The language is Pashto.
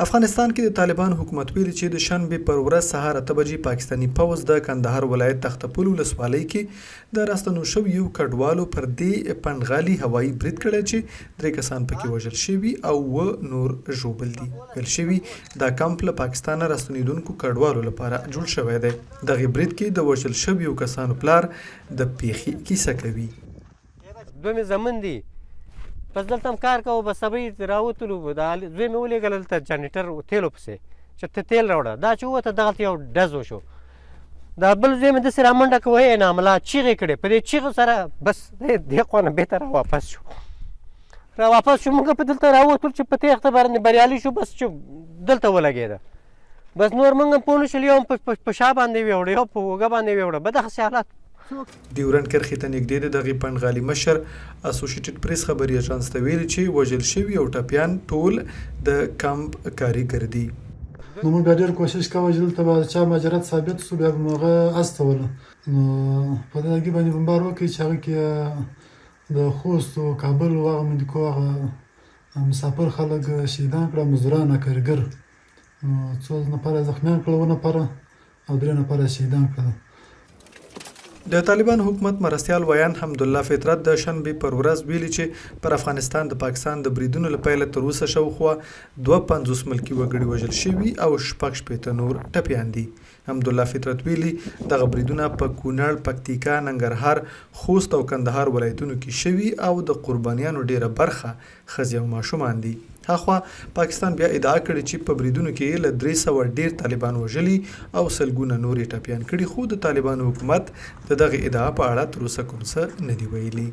افغانستان کې د طالبان حکومت ویلي چې د شنبې پر ورځ سهار 8 بجې پاکستاني پوځ د کندهار ولایت تختپل ولسوالۍ کې د راستنو شویو کډوالو پر دې پنډغالي هوایي برید کړی چې 3 کسان پکې وژل شوي او 9 نور ژوبل دي. ویل شوي دا کمپ له پاکستان راستنېدونکو کډوالو لپاره جوړ شوی دی. دغه برید کې د وژل شویو کسانو پلار د پیښې کیسه کوي. دوی زمون دي پس دلته هم کار کوو بس سبا راوتلو دا زوی مې ولېږل دلته جنریټر تیلو پسې چې ته تیل راوړه دا چې ووته دغلته یو ډز وشو دا بل زوی مې داسې رامنډه که ویې ناملا چیغې کړې په دې چیغو سره بس دې خوا نه بېرته راواپس شو موږ په دلته راووتلو چې په تېښته باندې بریالي شو بس چې دلته ولګېده بس نور موږ هم پوه نه شول یو هم په شا باندې ویوړه یو په اوږه باندې ویوړه بدغسې حالات. ډیورنډ کرښې ته نږدې د دغې پنډغالي مشر اسوسییټډ پریس خبري اژانس ته ویلي چې وژل شوي او ټپیان ټول د کمپ کارګر دي. نو موږ بیا ډېر کوشش کوو چې دلته به چا مهاجرت ثابت شو بیا به مو هغه استوله نو په دې کې باندې بمبار وکړي چې هغه کې د خوست او کابل او هغه مندکو هغه مسافر خلک شهیدان کړه مزدوران کارګر 2 نفره زخمیان کړه 2 نفره او 3 نفره شهیدان کړه. د طالبان حکومت مرستیال ویان حمدالله فطرت د شنبې پر ورځ ویلي چې پر افغانستان د پاکستان د بریدونو له پیله تر اوسه شاوخوا 52 ملکي وګړي وژل شوي او 16 نور ټپیان دي. حمدالله فطرت ویلي دغه بریدونه په کونړ، پکتیکا، ننګرهار، خوست او کندهار ولایتونو کې شوي او د قربانیانو ډیره برخه ښځې او ماشومان دي. هاخوا پاکستان بیا ادعا کړې چې په بریدونو کې له 300 ډیر طالبان وژلي او سلګونه نورې ټپیان کړي خو د طالبانو حکومت د دغه ادعا په اړه تر اوسه کوم څه نه دي ویلي.